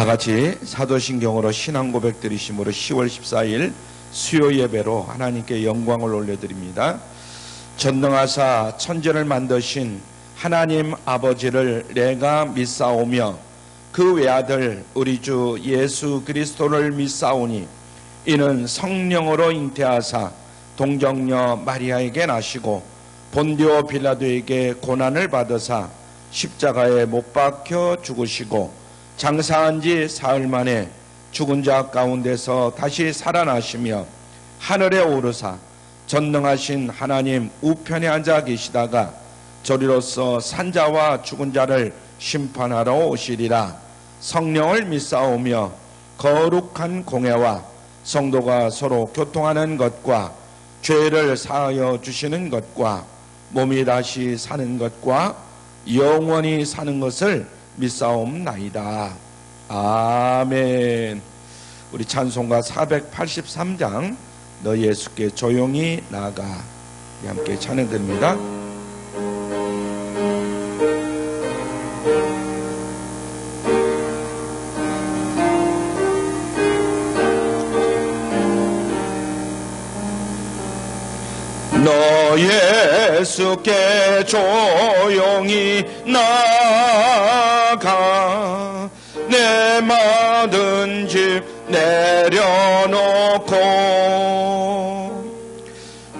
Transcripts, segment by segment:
같이 사도신경으로 신앙 고백 드리심으로 10월 14일 수요 예배로 하나님께 영광을 올려드립니다. 전능하사 천지를 만드신 하나님 아버지를 내가 믿사오며 그 외아들 우리 주 예수 그리스도를 믿사오니 이는 성령으로 잉태하사 동정녀 마리아에게 나시고 본디오 빌라도에게 고난을 받으사 십자가에 못 박혀 죽으시고 장사한 지 사흘 만에 죽은 자 가운데서 다시 살아나시며 하늘에 오르사 전능하신 하나님 우편에 앉아 계시다가 저리로서 산자와 죽은 자를 심판하러 오시리라. 성령을 믿사오며 거룩한 공회와 성도가 서로 교통하는 것과 죄를 사하여 주시는 것과 몸이 다시 사는 것과 영원히 사는 것을 믿사옵나이다. 아멘. 우리 찬송가 483장 너 예수께 조용히 나아가 함께 찬양드립니다. 너 예수께 조용히 나가 내 모든 집 내려놓고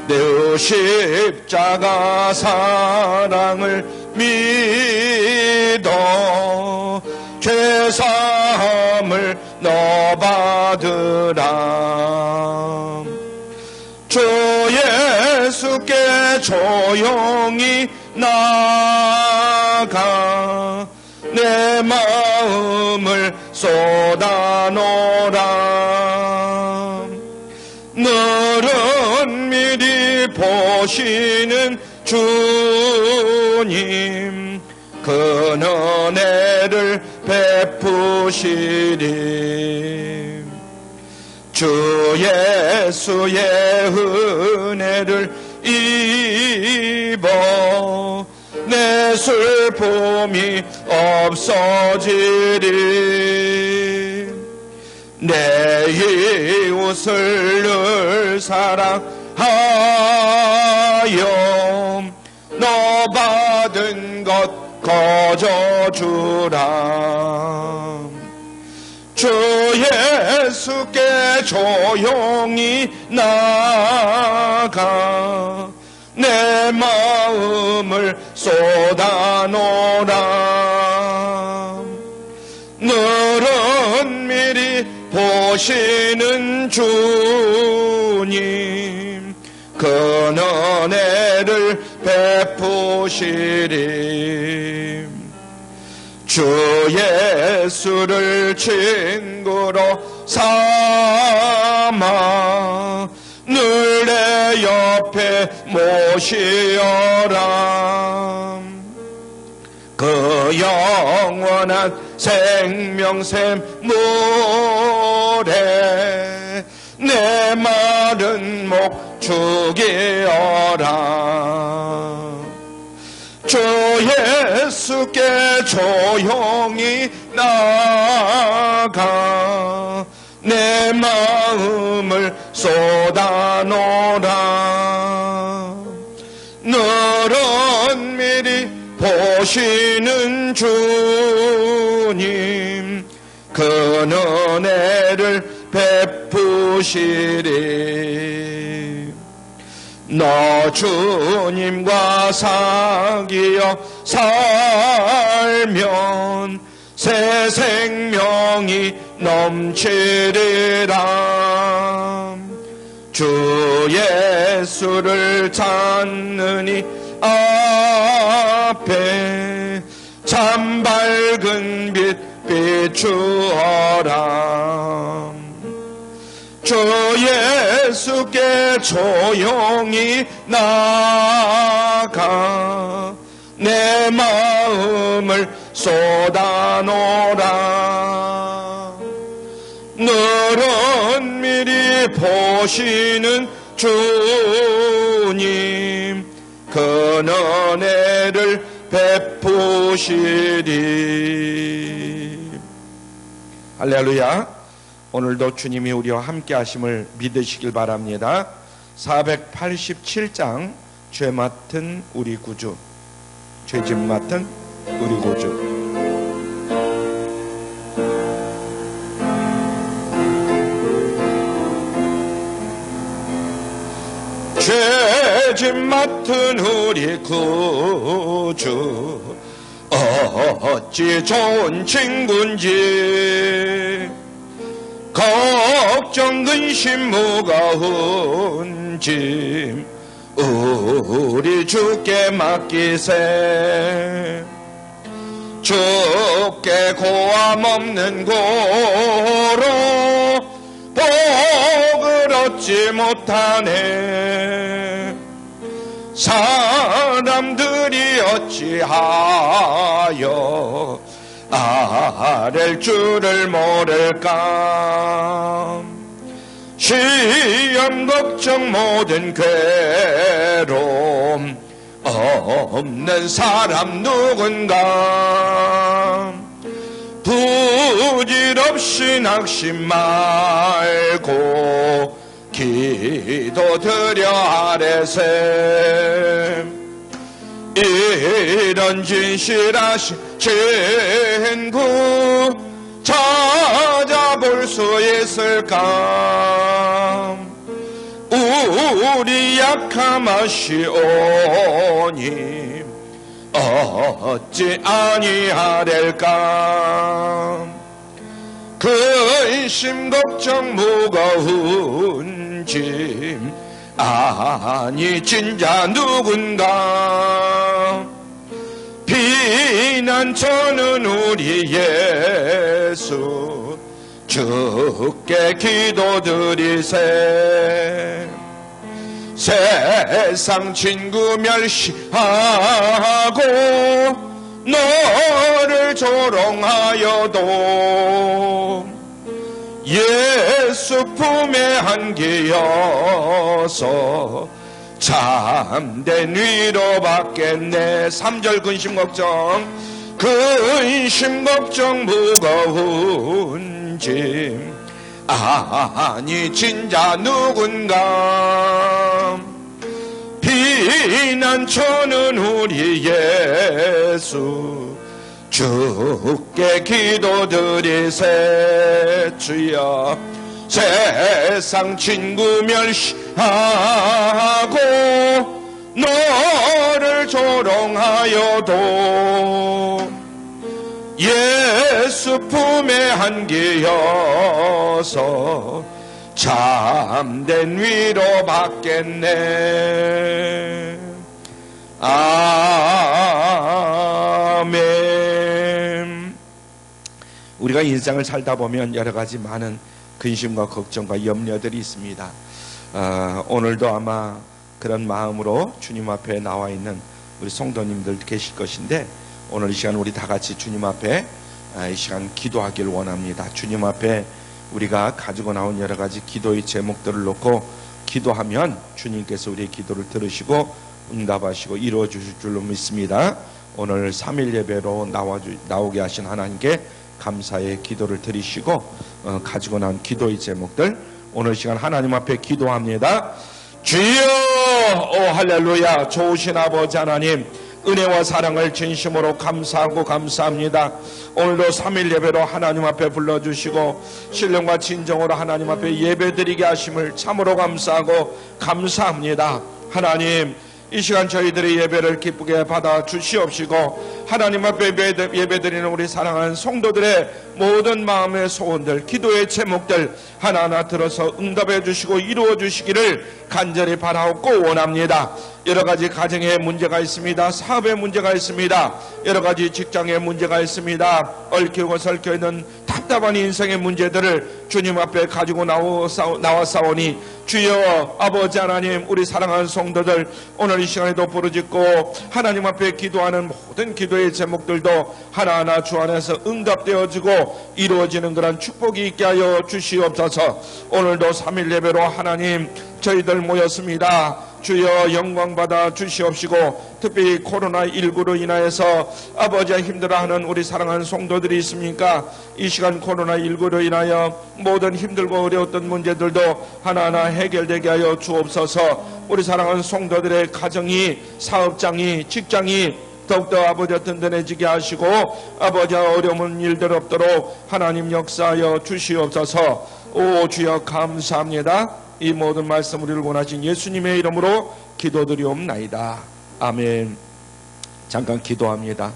내 십자가 사랑을 믿어 죄사함을 너 받으라. 주 예수께 조용히 나가 내 마음을 쏟아놓으라. 너를 미리 보시는 주님 그 은혜를 베푸시리. 주 예수의 은혜를 입어 내 슬픔이 없어지리. 내 이웃을 늘 사랑하여 너 받은 것 거저주라. 주 예수께 조용히 나가 내 마음을 쏟아놓으라. 너는 미리 보시는 주님 그 은혜를 베푸시리. 주 예수를 친구로 삼아 늘 내 옆에 모시어라. 그 영원한 생명샘 물에 내 마른 목 죽이어라. 주 예수께 조용히 나가 내 마음을 쏟아놓으라. 너는 미리 보시는 주님 그 은혜를 베푸시리. 너 주님과 사귀어 살면 새 생명이 넘치리라. 주 예수를 찾느니 앞에 참 밝은 빛 비추어라. 주 예수께 조용히 나가 내 마음을 쏟아놓으라. 너는 미리 보시는 주님 그 은혜를 베푸시리. 할렐루야. 오늘도 주님이 우리와 함께 하심을 믿으시길 바랍니다. 487장 죄 맡은 우리 구주, 죄짐 맡은 우리 구주. 죄짐 맡은 우리 구주, 어찌 좋은 친구인지, 걱정 근심 무거운 짐 우리 주께 맡기세. 주께 고함 없는 고로 복을 얻지 못하네. 사람들이 어찌하여 아랠 줄을 모를까. 시험 걱정 모든 괴로움 없는 사람 누군가. 부질없이 낙심 말고 기도드려 아뢰세. 이런 진실하신 친구 찾아볼 수 있을까. 우리 약함 아시오니 어찌 아니하될까. 근심 걱정 무거운 짐 아니 진짜 누군가. 피난처는 우리 예수 주께 기도드리세. 세상 친구 멸시하고 너를 조롱하여도 예수 품에 안기어서 참된 위로 받겠네. 3절 근심 걱정, 근심 걱정 무거운 짐 아니 진짜 누군가. 피난처는 우리 예수 주께 기도드리세. 주여 세상 친구 멸시하고 너를 조롱하여도 예수 품에 안기어서 참된 위로 받겠네. 아멘. 우리가 인생을 살다 보면 여러 가지 많은 근심과 걱정과 염려들이 있습니다. 오늘도 아마 그런 마음으로 주님 앞에 나와 있는 우리 성도님들 계실 것인데, 오늘 이 시간 우리 다 같이 주님 앞에 이 시간 기도하길 원합니다. 주님 앞에 우리가 가지고 나온 여러 가지 기도의 제목들을 놓고 기도하면 주님께서 우리의 기도를 들으시고 응답하시고 이루어 주실 줄로 믿습니다. 오늘 3일 예배로 나오게 하신 하나님께 감사의 기도를 드리시고 가지고 나온 기도의 제목들 오늘 시간 하나님 앞에 기도합니다. 주여, 오 할렐루야. 좋으신 아버지 하나님, 은혜와 사랑을 진심으로 감사하고 감사합니다. 오늘도 3일 예배로 하나님 앞에 불러주시고 신령과 진정으로 하나님 앞에 예배드리게 하심을 참으로 감사하고 감사합니다. 하나님, 이 시간 저희들의 예배를 기쁘게 받아 주시옵시고 하나님 앞에 예배드리는 우리 사랑하는 성도들의 모든 마음의 소원들, 기도의 제목들 하나하나 들어서 응답해 주시고 이루어 주시기를 간절히 바라옵고 원합니다. 여러 가지 가정에 문제가 있습니다. 사업에 문제가 있습니다. 여러 가지 직장에 문제가 있습니다. 얽히고 설켜 있는 답답한 인생의 문제들을 주님 앞에 가지고 나왔사오니 주여 아버지 하나님, 우리 사랑하는 성도들 오늘 이 시간에도 부르짖고 하나님 앞에 기도하는 모든 기도의 제목들도 하나하나 주 안에서 응답되어지고 이루어지는 그런 축복이 있게 하여 주시옵소서. 오늘도 3일 예배로 하나님 저희들 모였습니다. 주여 영광 받아 주시옵시고, 특별히 코로나19로 인하여서 아버지와 힘들어하는 우리 사랑하는 성도들이 있습니까? 이 시간 코로나19로 인하여 모든 힘들고 어려웠던 문제들도 하나하나 해결되게 하여 주옵소서. 우리 사랑하는 성도들의 가정이, 사업장이, 직장이 더욱더 아버지와 든든해지게 하시고, 아버지와 어려운 일들 없도록 하나님 역사하여 주시옵소서. 오 주여 감사합니다. 이 모든 말씀 우리를 원하신 예수님의 이름으로 기도드리옵나이다. 아멘. 잠깐 기도합니다.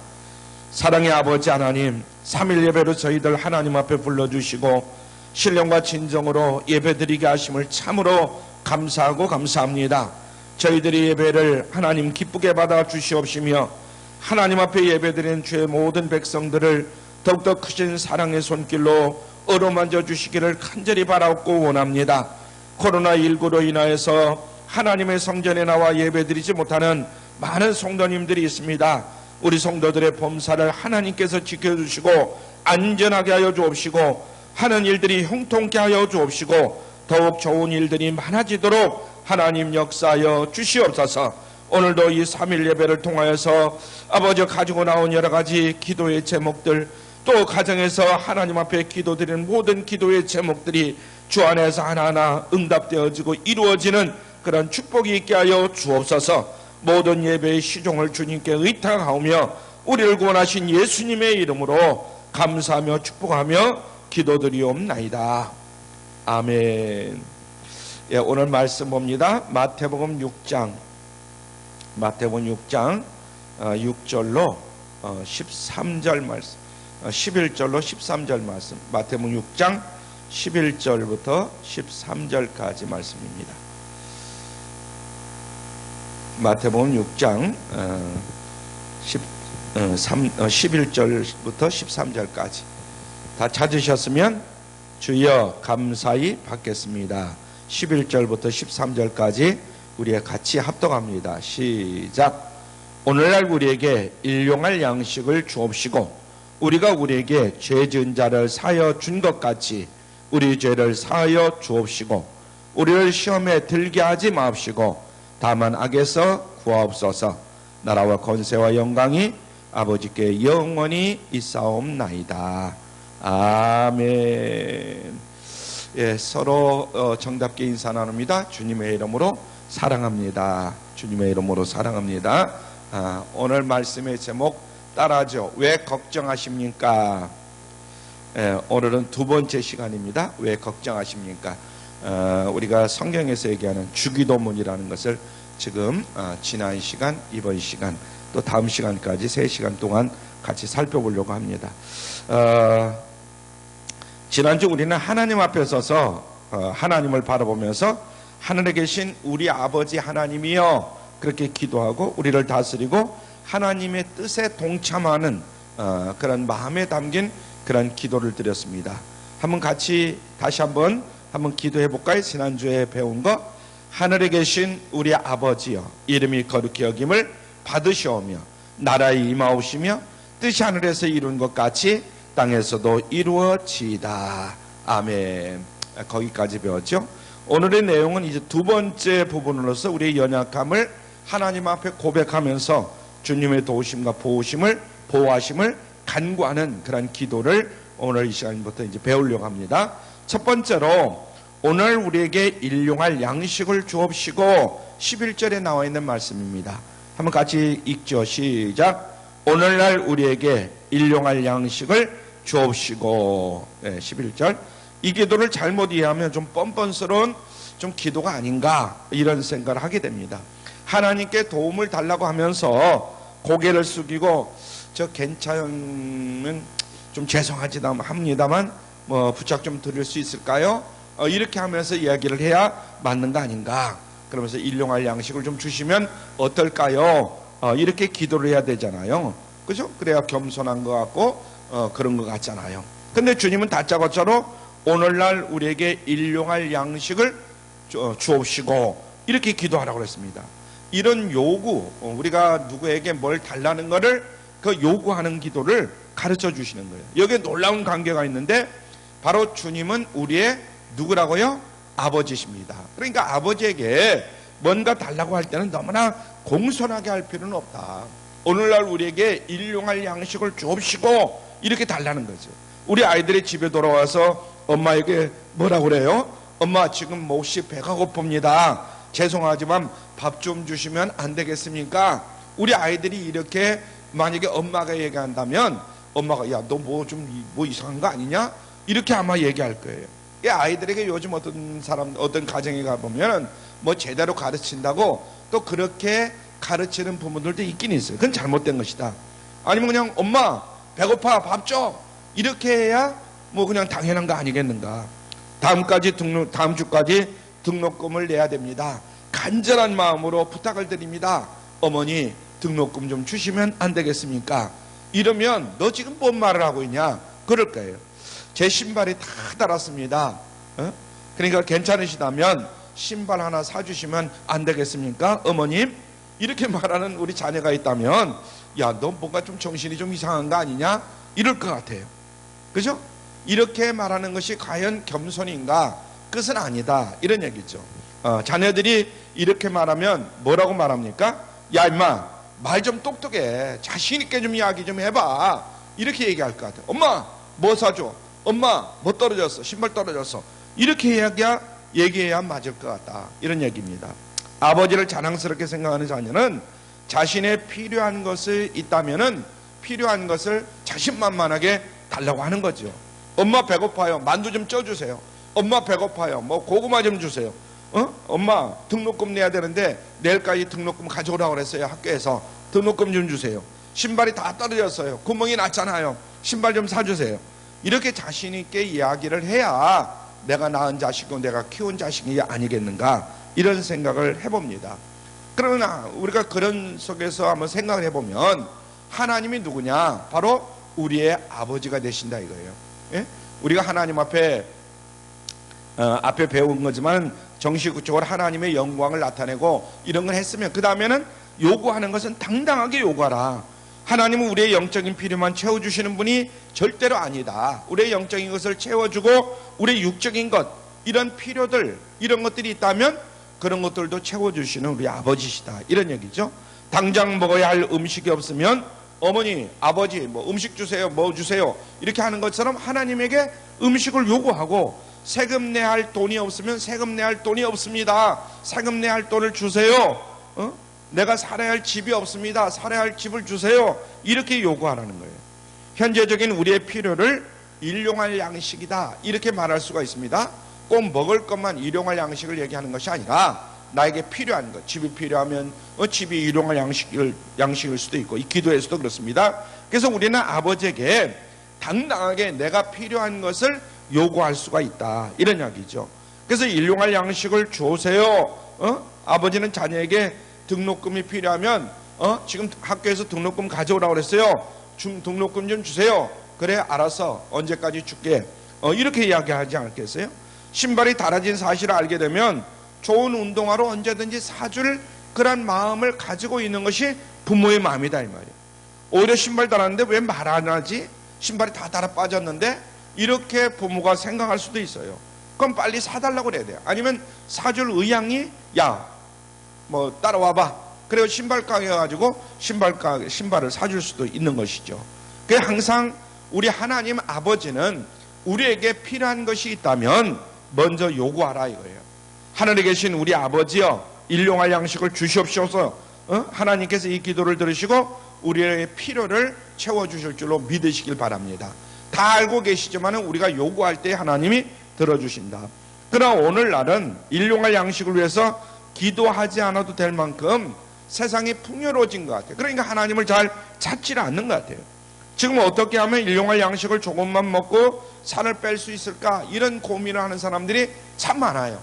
사랑의 아버지 하나님, 3일 예배로 저희들 하나님 앞에 불러주시고 신령과 진정으로 예배드리게 하심을 참으로 감사하고 감사합니다. 저희들이 예배를 하나님 기쁘게 받아 주시옵시며, 하나님 앞에 예배드리는 주의 모든 백성들을 더욱더 크신 사랑의 손길로 어루만져 주시기를 간절히 바라옵고 원합니다. 코로나19로 인하여서 하나님의 성전에 나와 예배드리지 못하는 많은 성도님들이 있습니다. 우리 성도들의 범사를 하나님께서 지켜주시고 안전하게 하여 주옵시고, 하는 일들이 형통케 하여 주옵시고, 더욱 좋은 일들이 많아지도록 하나님 역사하여 주시옵소서. 오늘도 이 3일 예배를 통하여서 아버지 가지고 나온 여러 가지 기도의 제목들, 또 가정에서 하나님 앞에 기도드리는 모든 기도의 제목들이 주 안에서 하나하나 응답되어지고 이루어지는 그런 축복이 있게 하여 주옵소서. 모든 예배의 시종을 주님께 의탁하오며 우리를 구원하신 예수님의 이름으로 감사하며 축복하며 기도드리옵나이다. 아멘. 예, 오늘 말씀 봅니다. 마태복음 6장 6절로 13절 말씀, 11절로 13절 말씀, 마태복음 6장 11절부터 13절까지 말씀입니다. 마태복음 6장 11절부터 13절까지 다 찾으셨으면 주여 감사히 받겠습니다. 11절부터 13절까지 우리가 같이 합독합니다. 시작. 오늘날 우리에게 일용할 양식을 주옵시고, 우리가 우리에게 죄 지은 자를 사하여 준 것 같이 우리 죄를 사하여 주옵시고, 우리를 시험에 들게 하지 마옵시고 다만 악에서 구하옵소서. 나라와 권세와 영광이 아버지께 영원히 있사옵나이다. 아멘. 예, 서로 정답게 인사 나눕니다. 주님의 이름으로 사랑합니다. 주님의 이름으로 사랑합니다. 오늘 말씀의 제목 따라하죠. 왜 걱정하십니까? 오늘은 두 번째 시간입니다. 왜 걱정하십니까? 우리가 성경에서 얘기하는 주기도문이라는 것을 지금 지난 시간, 이번 시간, 또 다음 시간까지 3시간 동안 같이 살펴보려고 합니다. 지난주 우리는 하나님 앞에 서서 하나님을 바라보면서 하늘에 계신 우리 아버지 하나님이여 그렇게 기도하고 우리를 다스리고 하나님의 뜻에 동참하는 그런 마음에 담긴 그런 기도를 드렸습니다. 한번 같이 다시 한번 기도해 볼까요? 지난주에 배운 거, 하늘에 계신 우리 아버지여 이름이 거룩히 여김을 받으시오며 나라에 임하오시며 뜻이 하늘에서 이룬 것 같이 땅에서도 이루어지이다. 아멘. 거기까지 배웠죠. 오늘의 내용은 이제 두 번째 부분으로서 우리의 연약함을 하나님 앞에 고백하면서 주님의 도우심과 보호하심을 간구하는 그런 기도를 오늘 이 시간부터 이제 배우려고 합니다. 첫 번째로 오늘 우리에게 일용할 양식을 주옵시고 11절에 나와 있는 말씀입니다. 한번 같이 읽죠. 시작. 오늘날 우리에게 일용할 양식을 주옵시고. 11절. 이 기도를 잘못 이해하면 좀 뻔뻔스러운 좀 기도가 아닌가 이런 생각을 하게 됩니다. 하나님께 도움을 달라고 하면서 고개를 숙이고 저 괜찮으면 좀 죄송하지도 합니다만 뭐 부탁 좀 드릴 수 있을까요? 이렇게 하면서 이야기를 해야 맞는 거 아닌가? 그러면서 일용할 양식을 좀 주시면 어떨까요? 이렇게 기도를 해야 되잖아요. 그죠? 그래야 겸손한 것 같고 그런 것 같잖아요. 근데 주님은 다짜고짜로 오늘날 우리에게 일용할 양식을 주옵시고 이렇게 기도하라고 그랬습니다. 이런 요구, 우리가 누구에게 뭘 달라는 것을 그 요구하는 기도를 가르쳐 주시는 거예요. 여기에 놀라운 관계가 있는데 바로 주님은 우리의 누구라고요? 아버지십니다. 그러니까 아버지에게 뭔가 달라고 할 때는 너무나 공손하게 할 필요는 없다. 오늘날 우리에게 일용할 양식을 줍시고 이렇게 달라는 거죠. 우리 아이들이 집에 돌아와서 엄마에게 뭐라 그래요? 엄마 지금 몹시 배가 고픕니다. 죄송하지만 밥 좀 주시면 안 되겠습니까? 우리 아이들이 이렇게 만약에 엄마가 얘기한다면 엄마가 야 너 뭐 좀 뭐 이상한 거 아니냐? 이렇게 아마 얘기할 거예요. 이 아이들에게 요즘 어떤 가정에 가보면 뭐 제대로 가르친다고 또 그렇게 가르치는 부모들도 있긴 있어요. 그건 잘못된 것이다. 아니면 그냥 엄마 배고파 밥 줘 이렇게 해야 뭐 그냥 당연한 거 아니겠는가. 다음 주까지 등록금을 내야 됩니다. 간절한 마음으로 부탁을 드립니다. 어머니 등록금 좀 주시면 안 되겠습니까? 이러면 너 지금 뭔 말을 하고 있냐 그럴 거예요. 제 신발이 다 달았습니다. 그러니까 괜찮으시다면 신발 하나 사주시면 안 되겠습니까? 어머님 이렇게 말하는 우리 자녀가 있다면 야 너 뭔가 좀 정신이 좀 이상한 거 아니냐 이럴 것 같아요. 그죠? 이렇게 말하는 것이 과연 겸손인가? 그것은 아니다 이런 얘기죠. 자녀들이 이렇게 말하면 뭐라고 말합니까? 야 임마 말 좀 똑똑해 자신 있게 좀 이야기 좀 해봐 이렇게 얘기할 것 같아요. 엄마 뭐 사줘? 엄마 뭐 떨어졌어? 신발 떨어졌어? 이렇게 얘기해야 맞을 것 같다 이런 얘기입니다. 아버지를 자랑스럽게 생각하는 자녀는 자신의 필요한 것을 있다면은 필요한 것을 자신만만하게 달라고 하는 거죠. 엄마 배고파요 만두 좀 쪄주세요. 엄마 배고파요 뭐 고구마 좀 주세요. 엄마 등록금 내야 되는데 내일까지 등록금 가져오라고 그랬어요. 학교에서 등록금 좀 주세요. 신발이 다 떨어졌어요. 구멍이 났잖아요. 신발 좀 사주세요. 이렇게 자신 있게 이야기를 해야 내가 낳은 자식이고 내가 키운 자식이 아니겠는가 이런 생각을 해봅니다. 그러나 우리가 그런 속에서 한번 생각을 해보면 하나님이 누구냐? 바로 우리의 아버지가 되신다 이거예요. 예? 우리가 하나님 앞에 배운 거지만 정식적으로 하나님의 영광을 나타내고 이런 걸 했으면 그 다음에는 요구하는 것은 당당하게 요구하라. 하나님은 우리의 영적인 필요만 채워주시는 분이 절대로 아니다. 우리의 영적인 것을 채워주고 우리의 육적인 것 이런 필요들 이런 것들이 있다면 그런 것들도 채워주시는 우리 아버지시다 이런 얘기죠. 당장 먹어야 할 음식이 없으면 어머니 아버지 뭐 음식 주세요 뭐 주세요 이렇게 하는 것처럼 하나님에게 음식을 요구하고 세금 내야 할 돈이 없으면 세금 내야 할 돈이 없습니다. 세금 내야 할 돈을 주세요. 내가 살아야 할 집이 없습니다. 살아야 할 집을 주세요. 이렇게 요구하라는 거예요. 현재적인 우리의 필요를 일용할 양식이다 이렇게 말할 수가 있습니다. 꼭 먹을 것만 일용할 양식을 얘기하는 것이 아니라 나에게 필요한 것 집이 필요하면 집이 일용할 양식일 수도 있고 이 기도에서도 그렇습니다. 그래서 우리는 아버지에게 당당하게 내가 필요한 것을 요구할 수가 있다 이런 이야기죠. 그래서 일용할 양식을 주세요. 아버지는 자녀에게 등록금이 필요하면 지금 학교에서 등록금 가져오라고 그랬어요. 등록금 좀 주세요. 그래 알았어 언제까지 줄게 이렇게 이야기하지 않겠어요? 신발이 달아진 사실을 알게 되면 좋은 운동화로 언제든지 사줄 그런 마음을 가지고 있는 것이 부모의 마음이다 이 말이에요. 오히려 신발 달았는데 왜 말 안 하지? 신발이 다 달아 빠졌는데 이렇게 부모가 생각할 수도 있어요. 그럼 빨리 사달라고 그래야 돼요. 아니면 사줄 의향이 야 뭐 따라와봐 그래요. 신발 가게 가지고 신발을 사줄 수도 있는 것이죠. 그게 항상 우리 하나님 아버지는 우리에게 필요한 것이 있다면 먼저 요구하라 이거예요. 하늘에 계신 우리 아버지여 일용할 양식을 주시옵소서. 하나님께서 이 기도를 들으시고 우리의 필요를 채워주실 줄로 믿으시길 바랍니다. 다 알고 계시지만 우리가 요구할 때 하나님이 들어주신다. 그러나 오늘날은 일용할 양식을 위해서 기도하지 않아도 될 만큼 세상이 풍요로워진 것 같아요. 그러니까 하나님을 잘 찾지를 않는 것 같아요. 지금 어떻게 하면 일용할 양식을 조금만 먹고 살을 뺄 수 있을까 이런 고민을 하는 사람들이 참 많아요.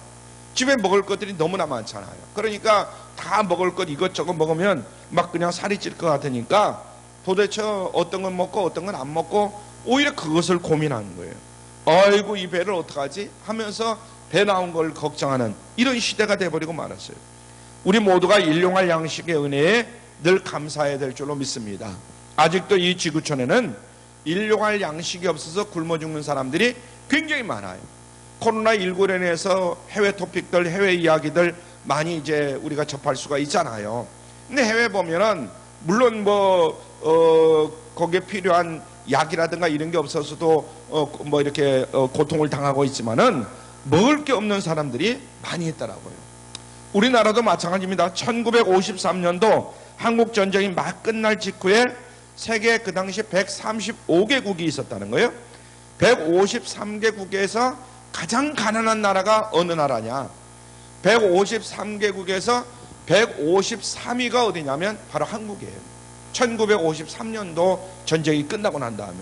집에 먹을 것들이 너무나 많잖아요. 그러니까 다 먹을 것 이것저것 먹으면 막 그냥 살이 찔 것 같으니까 도대체 어떤 건 먹고 어떤 건 안 먹고 오히려 그것을 고민하는 거예요. 아이고 이 배를 어떡하지 하면서 배 나온 걸 걱정하는 이런 시대가 돼버리고 말았어요. 우리 모두가 일용할 양식의 은혜에 늘 감사해야 될 줄로 믿습니다. 아직도 이 지구촌에는 일용할 양식이 없어서 굶어 죽는 사람들이 굉장히 많아요. 코로나19로 인해서 해외 토픽들 해외 이야기들 많이 이제 우리가 접할 수가 있잖아요. 근데 해외 보면은 물론 거기에 필요한 약이라든가 이런 게 없어서도 뭐 이렇게 고통을 당하고 있지만은 먹을 게 없는 사람들이 많이 있더라고요. 우리나라도 마찬가지입니다. 1953년도 한국 전쟁이 막 끝날 직후에 세계 그 당시 135개국이 있었다는 거예요. 153개국에서 가장 가난한 나라가 어느 나라냐? 153개국에서 153위가 어디냐면 바로 한국이에요. 1953년도 전쟁이 끝나고 난 다음에,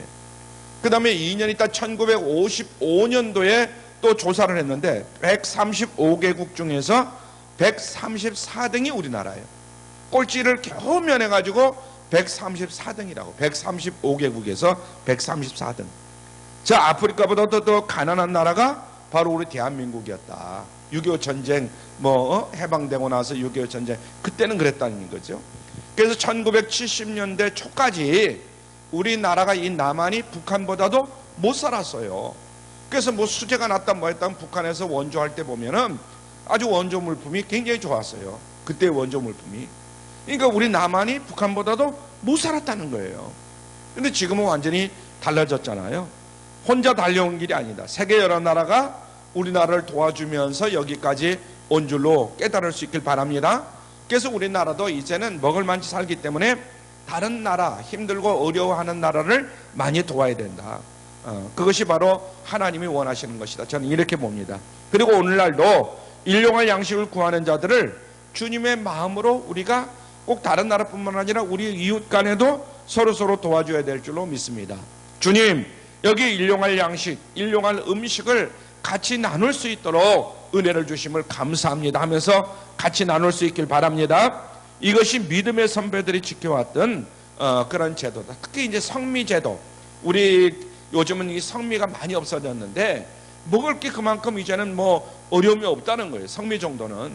그 다음에 2년 있다 1955년도에 또 조사를 했는데 135개국 중에서 134등이 우리나라예요. 꼴찌를 겨우 면해가지고 134등이라고. 135개국에서 134등. 자, 아프리카보다 더 가난한 나라가 바로 우리 대한민국이었다. 6.25 전쟁 해방되고 나서 6.25 전쟁 그때는 그랬다는 거죠. 그래서 1970년대 초까지 우리나라가 이 남한이 북한보다도 못 살았어요. 그래서 뭐 수재가 났다 뭐 했다 북한에서 원조할 때 보면은 아주 원조 물품이 굉장히 좋았어요. 그때 원조 물품이. 그러니까 우리 남한이 북한보다도 못 살았다는 거예요. 근데 지금은 완전히 달라졌잖아요. 혼자 달려온 길이 아니다. 세계 여러 나라가 우리나라를 도와주면서 여기까지 온 줄로 깨달을 수 있길 바랍니다. 그래서 우리나라도 이제는 먹을 만치 살기 때문에 다른 나라, 힘들고 어려워하는 나라를 많이 도와야 된다. 그것이 바로 하나님이 원하시는 것이다. 저는 이렇게 봅니다. 그리고 오늘날도 일용할 양식을 구하는 자들을 주님의 마음으로 우리가 꼭 다른 나라뿐만 아니라 우리 이웃 간에도 서로 도와줘야 될 줄로 믿습니다. 주님, 여기 일용할 양식, 일용할 음식을 같이 나눌 수 있도록 은혜를 주심을 감사합니다 하면서 같이 나눌 수 있길 바랍니다. 이것이 믿음의 선배들이 지켜왔던 그런 제도다. 특히 이제 성미제도. 우리 요즘은 이 성미가 많이 없어졌는데 먹을 게 그만큼 이제는 뭐 어려움이 없다는 거예요. 성미 정도는.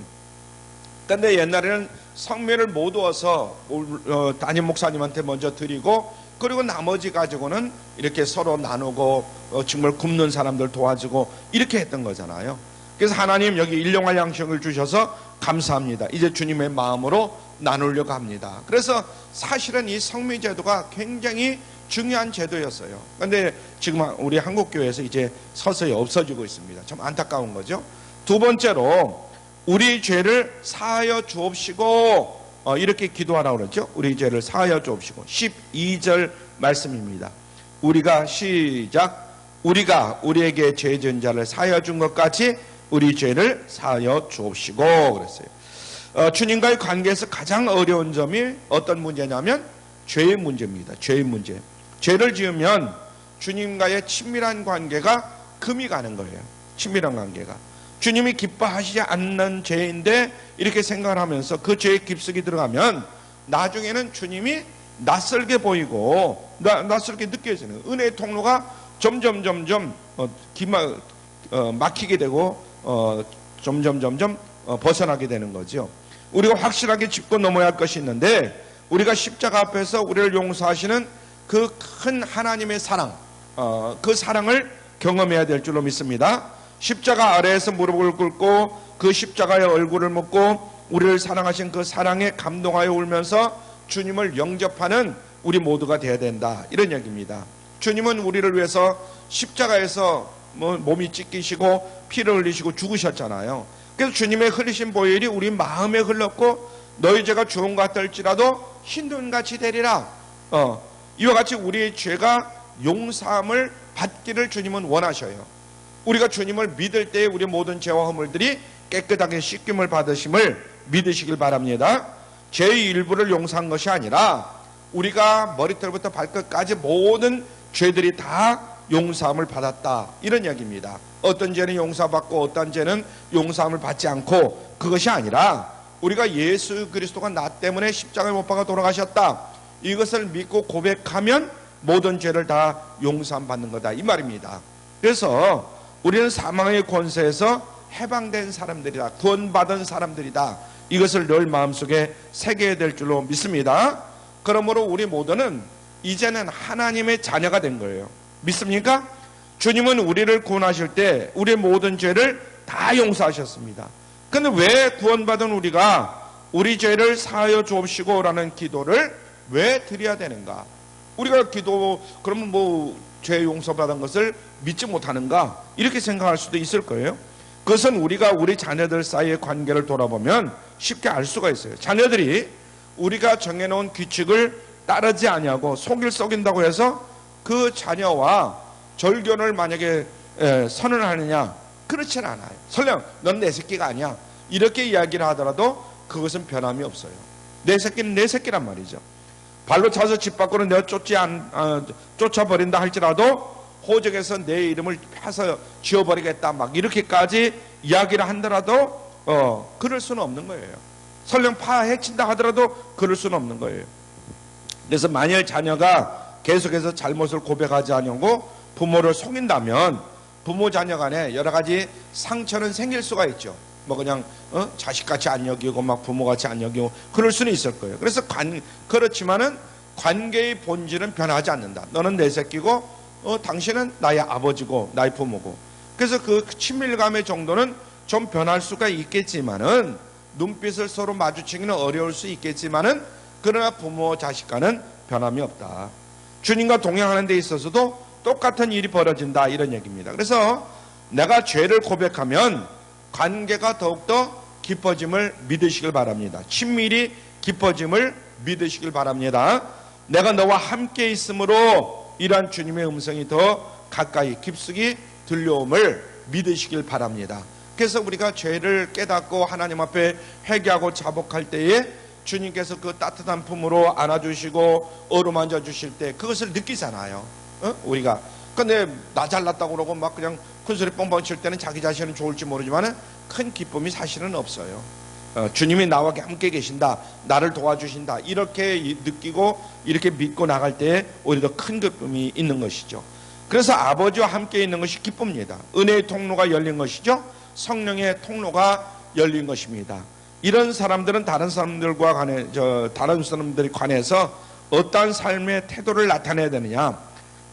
근데 옛날에는 성미를 못 얻어서 담임 목사님한테 먼저 드리고 그리고 나머지 가지고는 이렇게 서로 나누고 정말 굶는 사람들 도와주고 이렇게 했던 거잖아요. 그래서 하나님 여기 일용할 양식을 주셔서 감사합니다. 이제 주님의 마음으로 나누려고 합니다. 그래서 사실은 이 성미제도가 굉장히 중요한 제도였어요. 그런데 지금 우리 한국교회에서 이제 서서히 없어지고 있습니다. 참 안타까운 거죠. 두 번째로 우리 죄를 사하여 주옵시고 이렇게 기도하라고 그러죠. 우리 죄를 사하여 주옵시고 12절 말씀입니다. 우리가 시작. 우리가 우리에게 죄 지은 자를 사하여 준 것 같이 우리 죄를 사하여 주옵시고 그랬어요. 주님과의 관계에서 가장 어려운 점이 어떤 문제냐면 죄의 문제입니다. 죄의 문제. 죄를 지으면 주님과의 친밀한 관계가 금이 가는 거예요. 친밀한 관계가. 주님이 기뻐하시지 않는 죄인데 이렇게 생각을 하면서 그 죄에 깊숙이 들어가면 나중에는 주님이 낯설게 보이고 낯설게 느껴지는 은혜의 통로가 점점 막히게 되고 점점 벗어나게 되는 거죠. 우리가 확실하게 짚고 넘어야 할 것이 있는데 우리가 십자가 앞에서 우리를 용서하시는 그 큰 하나님의 사랑, 그 사랑을 경험해야 될 줄로 믿습니다. 십자가 아래에서 무릎을 꿇고 그 십자가의 얼굴을 묻고 우리를 사랑하신 그 사랑에 감동하여 울면서 주님을 영접하는 우리 모두가 되어야 된다. 이런 얘기입니다. 주님은 우리를 위해서 십자가에서 몸이 찢기시고 피를 흘리시고 죽으셨잖아요. 그래서 주님의 흘리신 보혈이 우리 마음에 흘렀고 너희 죄가 주홍 같을지라도 흰 눈같이 되리라. 이와 같이 우리의 죄가 용서함을 받기를 주님은 원하셔요. 우리가 주님을 믿을 때에 우리 모든 죄와 허물들이 깨끗하게 씻김을 받으심을 믿으시길 바랍니다. 죄의 일부를 용서한 것이 아니라 우리가 머리털부터 발끝까지 모든 죄들이 다 용서함을 받았다. 이런 이야기입니다. 어떤 죄는 용서받고 어떤 죄는 용서함을 받지 않고 그것이 아니라 우리가 예수 그리스도가 나 때문에 십자가에 못 박아 돌아가셨다. 이것을 믿고 고백하면 모든 죄를 다 용서함 받는 거다. 이 말입니다. 그래서 우리는 사망의 권세에서 해방된 사람들이다. 구원받은 사람들이다. 이것을 늘 마음속에 새겨야 될 줄로 믿습니다. 그러므로 우리 모두는 이제는 하나님의 자녀가 된 거예요. 믿습니까? 주님은 우리를 구원하실 때 우리의 모든 죄를 다 용서하셨습니다. 근데 왜 구원받은 우리가 우리 죄를 사하여 주옵시고라는 기도를 왜 드려야 되는가? 우리가 기도 그러면 뭐 죄 용서받은 것을 믿지 못하는가? 이렇게 생각할 수도 있을 거예요. 그것은 우리가 우리 자녀들 사이의 관계를 돌아보면 쉽게 알 수가 있어요. 자녀들이 우리가 정해놓은 규칙을 따르지 아니하고 속일 썩인다고 해서 그 자녀와 절견을 만약에 선언하느냐? 그렇진 않아요. 설령 넌 내 새끼가 아니야 이렇게 이야기를 하더라도 그것은 변함이 없어요. 내 새끼는 내 새끼란 말이죠. 발로 차서 집 밖으로 내가 쫓아버린다 할지라도 호적에서 내 이름을 펴서 지워버리겠다 막 이렇게까지 이야기를 한다라도 그럴 수는 없는 거예요. 설령 파헤친다 하더라도 그럴 수는 없는 거예요. 그래서 만일 자녀가 계속해서 잘못을 고백하지 않고 부모를 속인다면 부모 자녀 간에 여러 가지 상처는 생길 수가 있죠. 뭐 그냥 자식같이 안 여기고 막 부모같이 안 여기고 그럴 수는 있을 거예요. 그래서 그렇지만은 관계의 본질은 변하지 않는다. 너는 내 새끼고 당신은 나의 아버지고 나의 부모고. 그래서 그 친밀감의 정도는 좀 변할 수가 있겠지만은 눈빛을 서로 마주치기는 어려울 수 있겠지만은 그러나 부모 자식 간은 변함이 없다. 주님과 동행하는 데 있어서도 똑같은 일이 벌어진다 이런 얘기입니다. 그래서 내가 죄를 고백하면 관계가 더욱더 깊어짐을 믿으시길 바랍니다. 친밀히 깊어짐을 믿으시길 바랍니다. 내가 너와 함께 있으므로 이러한 주님의 음성이 더 가까이 깊숙이 들려옴을 믿으시길 바랍니다. 그래서 우리가 죄를 깨닫고 하나님 앞에 회개하고 자복할 때에 주님께서 그 따뜻한 품으로 안아주시고 어루만져 주실 때 그것을 느끼잖아요. 우리가 근데 나 잘났다고 그러고 막 그냥 큰소리 뻥뻥 칠 때는 자기 자신은 좋을지 모르지만 큰 기쁨이 사실은 없어요. 주님이 나와 함께 계신다, 나를 도와주신다 이렇게 느끼고 이렇게 믿고 나갈 때에 오히려 더 큰 기쁨이 있는 것이죠. 그래서 아버지와 함께 있는 것이 기쁩니다. 은혜의 통로가 열린 것이죠. 성령의 통로가 열린 것입니다. 이런 사람들은 다른 사람들이 관해서 어떠한 삶의 태도를 나타내야 되느냐?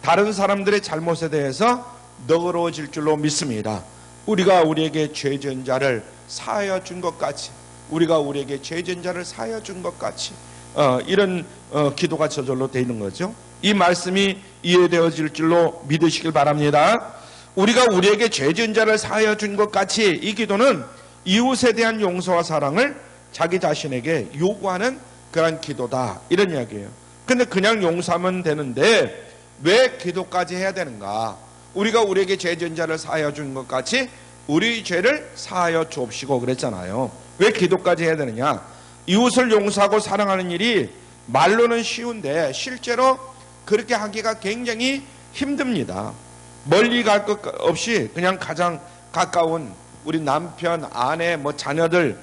다른 사람들의 잘못에 대해서 너그러워질 줄로 믿습니다. 우리가 우리에게 죄 지은 자를 사하여 준 것 같이, 우리가 우리에게 죄 지은 자를 사하여 준 것 같이 이런 기도가 저절로 되는 거죠. 이 말씀이 이해되어질 줄로 믿으시길 바랍니다. 우리가 우리에게 죄 지은 자를 사하여 준 것 같이 이 기도는 이웃에 대한 용서와 사랑을 자기 자신에게 요구하는 그런 기도다 이런 이야기예요. 근데 그냥 용서하면 되는데 왜 기도까지 해야 되는가? 우리가 우리에게 죄 지은 자를 사하여 준 것 같이 우리 죄를 사하여 주옵시고 그랬잖아요. 왜 기도까지 해야 되느냐? 이웃을 용서하고 사랑하는 일이 말로는 쉬운데 실제로 그렇게 하기가 굉장히 힘듭니다. 멀리 갈 것 없이 그냥 가장 가까운 우리 남편, 아내, 뭐 자녀들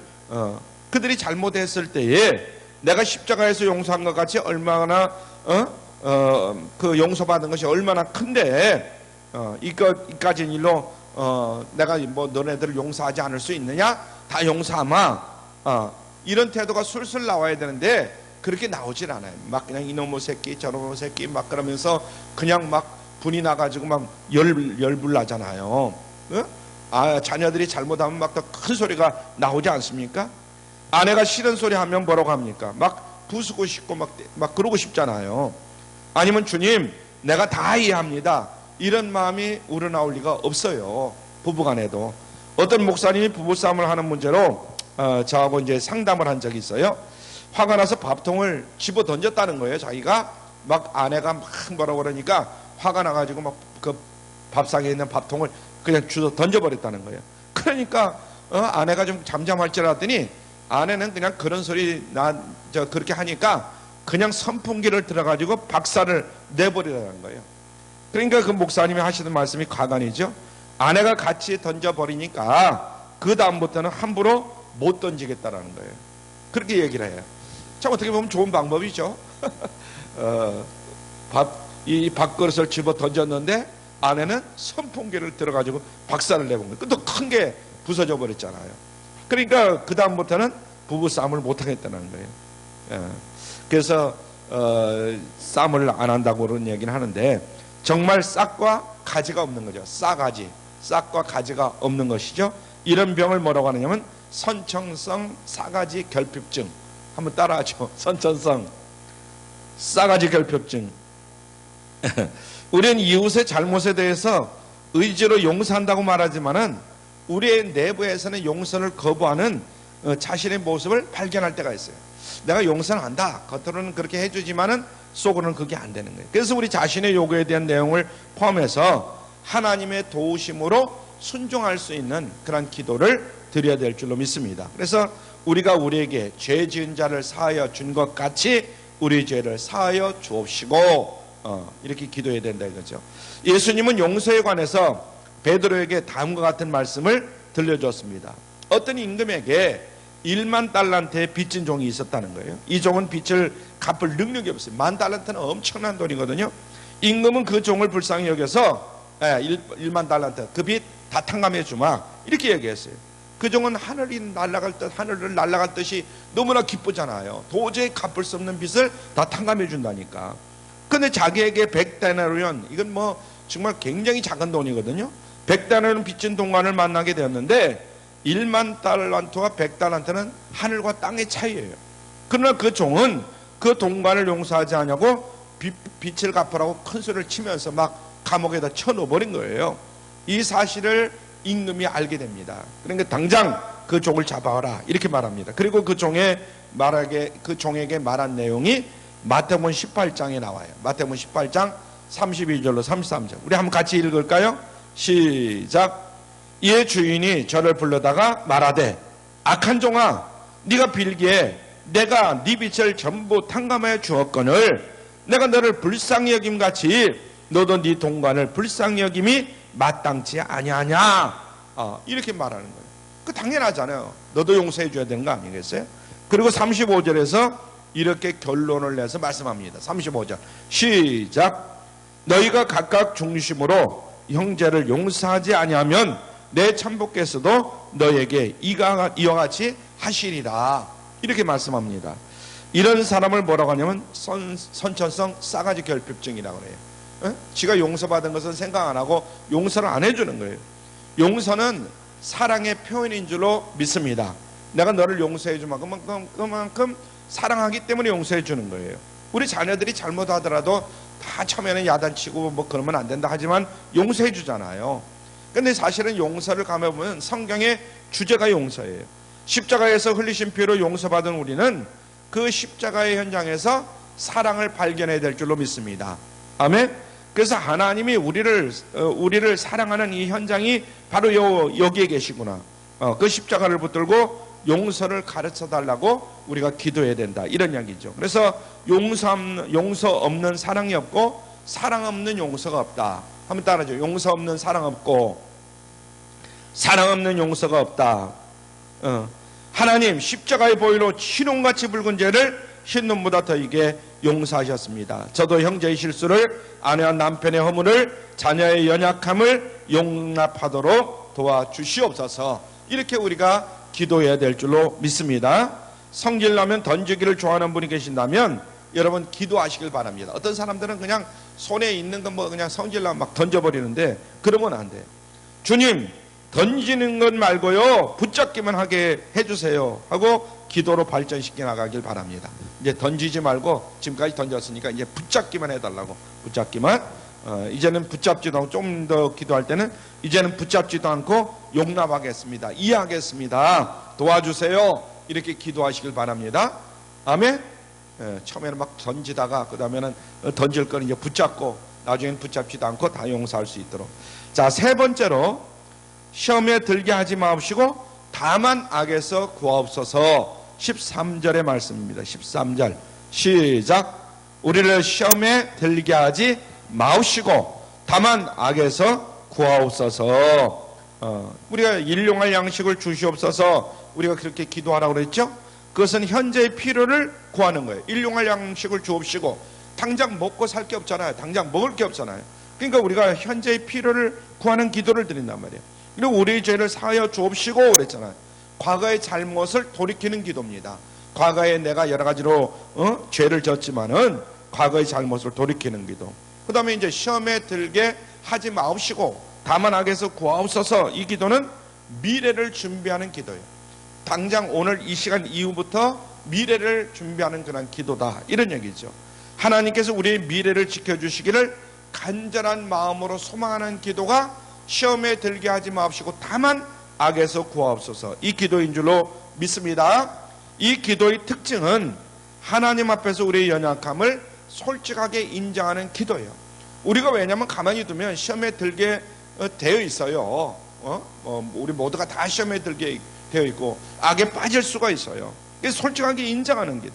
그들이 잘못했을 때에 내가 십자가에서 용서한 것 같이 얼마나 그 용서받은 것이 얼마나 큰데 이까진 일로 내가 뭐 너네들을 용서하지 않을 수 있느냐? 다 용서하마. 이런 태도가 술술 나와야 되는데 그렇게 나오질 않아요. 막 그냥 이놈의 새끼 저놈의 새끼 막 그러면서 그냥 막 분이 나가지고 막 열불 나잖아요. 자녀들이 잘못하면 막 더 큰 소리가 나오지 않습니까? 아내가 싫은 소리 하면 뭐라고 합니까? 막 부수고 싶고 막 그러고 싶잖아요. 아니면 주님 내가 다 이해합니다 이런 마음이 우러나올 리가 없어요. 부부간에도 어떤 목사님이 부부싸움을 하는 문제로 저하고 이제 상담을 한 적이 있어요. 화가 나서 밥통을 집어 던졌다는 거예요. 자기가 막 아내가 막 뭐라고 그러니까 화가 나가지고 막 그 밥상에 있는 밥통을 그냥 주워 던져버렸다는 거예요. 그러니까 아내가 좀 잠잠할 줄 알았더니 아내는 그냥 그런 소리 그렇게 하니까 그냥 선풍기를 들어가지고 박살을 내버리라는 거예요. 그러니까 그 목사님이 하시는 말씀이 가관이죠. 아내가 같이 던져버리니까 그 다음부터는 함부로 못 던지겠다라는 거예요. 그렇게 얘기를 해요. 참 어떻게 보면 좋은 방법이죠. 이 밥그릇을 집어 던졌는데 아내는 선풍기를 들어가지고 박살을 내본 거예요. 또 큰 게 부서져 버렸잖아요. 그러니까 그 다음부터는 부부싸움을 못 하겠다는 거예요. 그래서 싸움을 안 한다고 그런 얘기는 하는데 정말 싹과 가지가 없는 거죠. 싹과 가지가 없는 것이죠. 이런 병을 뭐라고 하느냐면 선천성 싸가지 결핍증. 한번 따라하죠. 선천성 싸가지 결핍증. 우리는 이웃의 잘못에 대해서 의지로 용서한다고 말하지만은 우리의 내부에서는 용서를 거부하는 자신의 모습을 발견할 때가 있어요. 내가 용서는 한다. 겉으로는 그렇게 해주지만은 속으로는 그게 안 되는 거예요. 그래서 우리 자신의 요구에 대한 내용을 포함해서 하나님의 도우심으로 순종할 수 있는 그런 기도를 드려야 될 줄로 믿습니다. 그래서 우리가 우리에게 죄 지은 자를 사하여 준 것 같이 우리 죄를 사하여 주옵시고 이렇게 기도해야 된다 이거죠. 예수님은 용서에 관해서 베드로에게 다음과 같은 말씀을 들려줬습니다. 어떤 임금에게 1만 달란트의 빚진 종이 있었다는 거예요. 이 종은 빚을 갚을 능력이 없어요. 1만 달란트는 엄청난 돈이거든요. 임금은 그 종을 불쌍히 여겨서 1만 달란트 그 빚 다 탕감해 주마 이렇게 얘기했어요. 그 종은 하늘을 날아갈 듯이 너무나 기쁘잖아요. 도저히 갚을 수 없는 빚을 다 탕감해 준다니까. 근데 자기에게 100데나리온, 이건 뭐 정말 굉장히 작은 돈이거든요. 100데나리온 빚진 동관을 만나게 되었는데 1만 달란트와 100달란트는 하늘과 땅의 차이예요. 그러나 그 종은 그 동관을 용서하지 않냐고 빚을 갚으라고 큰 소리를 치면서 막 감옥에다 쳐넣어버린 거예요. 이 사실을 임금이 알게 됩니다. 그러니까 당장 그 종을 잡아와라 이렇게 말합니다. 그리고 그 종에게 말한 내용이 마태복음 18장에 나와요. 마태복음 18장 32절로 33절. 우리 한번 같이 읽을까요? 시작. 이에 주인이 저를 불러다가 말하되 악한 종아 네가 빌기에 내가 네 빚을 전부 탕감하여 주었거늘 내가 너를 불쌍히 여김같이 너도 네 동관을 불쌍히 여김이 마땅치 아니하냐 이렇게 말하는 거예요. 그 당연하잖아요. 너도 용서해 줘야 되는 거 아니겠어요? 그리고 35절에서 이렇게 결론을 내서 말씀합니다. 35절 시작. 너희가 각각 중심으로 형제를 용서하지 아니하면 내 천부께서도 너에게 이와 같이 하시리라 이렇게 말씀합니다. 이런 사람을 뭐라고 하냐면 선천성 싸가지 결핍증이라고 그래요. 지가 용서받은 것은 생각 안 하고 용서를 안 해주는 거예요. 용서는 사랑의 표현인 줄로 믿습니다. 내가 너를 용서해 주면 그만큼 사랑하기 때문에 용서해 주는 거예요. 우리 자녀들이 잘못하더라도 다 처음에는 야단치고 뭐 그러면 안 된다 하지만 용서해 주잖아요. 근데 사실은 용서를 가면보면 성경의 주제가 용서예요. 십자가에서 흘리신 피로 용서받은 우리는 그 십자가의 현장에서 사랑을 발견해야 될 줄로 믿습니다. 아멘. 그래서 하나님이 우리를 사랑하는 이 현장이 바로 여기에 계시구나. 그 십자가를 붙들고 용서를 가르쳐 달라고 우리가 기도해야 된다 이런 이야기죠. 그래서 용서 없는 사랑이 없고 사랑 없는 용서가 없다. 한번 따라하죠. 용서 없는 사랑 없고 사랑 없는 용서가 없다. 하나님 십자가의 보혈로 신혼같이 붉은 죄를 흰눈보다 더이게 용서하셨습니다. 저도 형제의 실수를 아내와 남편의 허물을 자녀의 연약함을 용납하도록 도와주시옵소서. 이렇게 우리가 기도해야 될 줄로 믿습니다. 성질나면 던지기를 좋아하는 분이 계신다면 여러분 기도하시길 바랍니다. 어떤 사람들은 그냥 손에 있는 거 뭐 그냥 성질나면 막 던져버리는데 그러면 안 돼요. 주님 던지는 것 말고요 붙잡기만 하게 해주세요 하고 기도로 발전시켜 나가길 바랍니다. 이제 던지지 말고 지금까지 던졌으니까 이제 붙잡기만 해달라고. 붙잡기만. 이제는 붙잡지도 않고 좀 더 기도할 때는 이제는 붙잡지도 않고 용납하겠습니다. 이해하겠습니다. 도와주세요. 이렇게 기도하시길 바랍니다. 아멘. 처음에는 막 던지다가 그 다음에는 던질 거는 이제 붙잡고 나중에는 붙잡지도 않고 다 용서할 수 있도록. 자, 세 번째로 시험에 들게 하지 마옵시고 다만 악에서 구하옵소서. 13절의 말씀입니다. 13절 시작. 우리를 시험에 들게 하지 마옵시고 다만 악에서 구하옵소서. 우리가 일용할 양식을 주시옵소서. 우리가 그렇게 기도하라고 그랬죠. 그것은 현재의 필요를 구하는 거예요. 일용할 양식을 주옵시고 당장 먹고 살 게 없잖아요. 당장 먹을 게 없잖아요. 그러니까 우리가 현재의 필요를 구하는 기도를 드린단 말이에요. 그리고 우리의 죄를 사하여 주옵시고 그랬잖아요. 과거의 잘못을 돌이키는 기도입니다. 과거에 내가 여러 가지로 죄를 졌지만은 과거의 잘못을 돌이키는 기도. 그 다음에 이제 시험에 들게 하지 마옵시고 다만 악에서 구하옵소서. 이 기도는 미래를 준비하는 기도예요. 당장 오늘 이 시간 이후부터 미래를 준비하는 그런 기도다, 이런 얘기죠. 하나님께서 우리의 미래를 지켜주시기를 간절한 마음으로 소망하는 기도가 시험에 들게 하지 마옵시고 다만 악에서 구하옵소서, 이 기도인 줄로 믿습니다. 이 기도의 특징은 하나님 앞에서 우리의 연약함을 솔직하게 인정하는 기도예요. 우리가 왜냐하면 가만히 두면 시험에 들게 되어 있어요. 우리 모두가 다 시험에 들게 되어 있고 악에 빠질 수가 있어요. 솔직하게 인정하는 기도.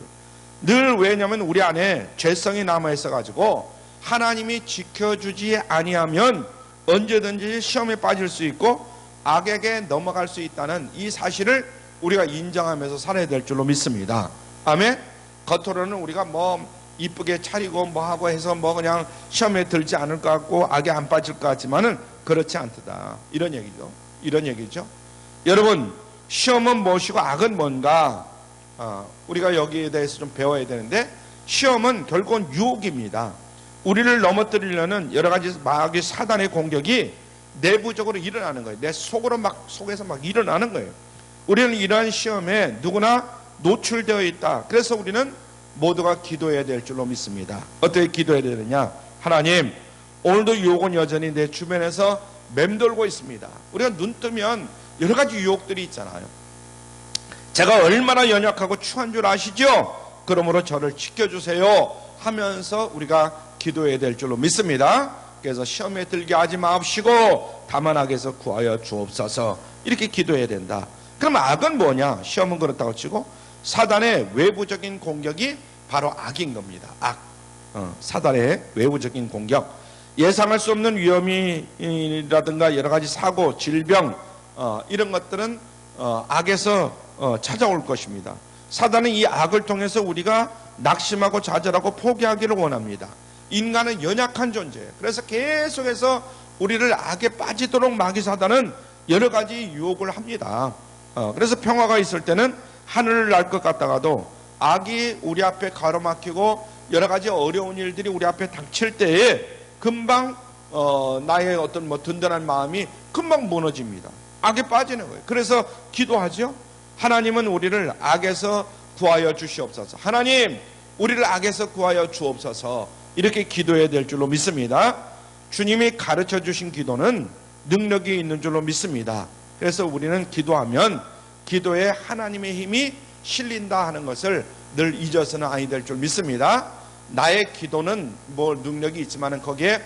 늘 왜냐하면 우리 안에 죄성이 남아 있어 가지고 하나님이 지켜주지 아니하면 언제든지 시험에 빠질 수 있고 악에게 넘어갈 수 있다는 이 사실을 우리가 인정하면서 살아야 될 줄로 믿습니다. 아멘. 겉으로는 우리가 뭐 이쁘게 차리고 뭐 하고 해서 뭐 그냥 시험에 들지 않을 것 같고 악에 안 빠질 것 같지만은 그렇지 않다, 이런 얘기죠. 이런 얘기죠. 여러분, 시험은 무엇이고 악은 뭔가 우리가 여기에 대해서 좀 배워야 되는데, 시험은 결국은 유혹입니다. 우리를 넘어뜨리려는 여러 가지 마귀 사단의 공격이 내부적으로 일어나는 거예요. 내 속에서 막 일어나는 거예요. 우리는 이러한 시험에 누구나 노출되어 있다. 그래서 우리는 모두가 기도해야 될 줄로 믿습니다. 어떻게 기도해야 되느냐? 하나님, 오늘도 유혹은 여전히 내 주변에서 맴돌고 있습니다. 우리가 눈 뜨면 여러 가지 유혹들이 있잖아요. 제가 얼마나 연약하고 추한 줄 아시죠? 그러므로 저를 지켜주세요 하면서 우리가 기도해야 될 줄로 믿습니다. 그래서 시험에 들게 하지 마옵시고 다만 악에서 구하여 주옵소서, 이렇게 기도해야 된다. 그럼 악은 뭐냐? 시험은 그렇다고 치고 사단의 외부적인 공격이 바로 악인 겁니다. 악. 사단의 외부적인 공격. 예상할 수 없는 위험이라든가 여러 가지 사고, 질병, 이런 것들은 악에서 찾아올 것입니다. 사단은 이 악을 통해서 우리가 낙심하고 좌절하고 포기하기를 원합니다. 인간은 연약한 존재예요. 그래서 계속해서 우리를 악에 빠지도록 마귀 사단은 여러 가지 유혹을 합니다. 그래서 평화가 있을 때는 하늘을 날 것 같다가도 악이 우리 앞에 가로막히고 여러 가지 어려운 일들이 우리 앞에 닥칠 때에 금방 나의 어떤 든든한 마음이 금방 무너집니다. 악에 빠지는 거예요. 그래서 기도하죠. 하나님은 우리를 악에서 구하여 주시옵소서. 하나님, 우리를 악에서 구하여 주옵소서, 이렇게 기도해야 될 줄로 믿습니다. 주님이 가르쳐 주신 기도는 능력이 있는 줄로 믿습니다. 그래서 우리는 기도하면 기도에 하나님의 힘이 실린다 하는 것을 늘 잊어서는 아니 될 줄 믿습니다. 나의 기도는 뭐 능력이 있지만 거기에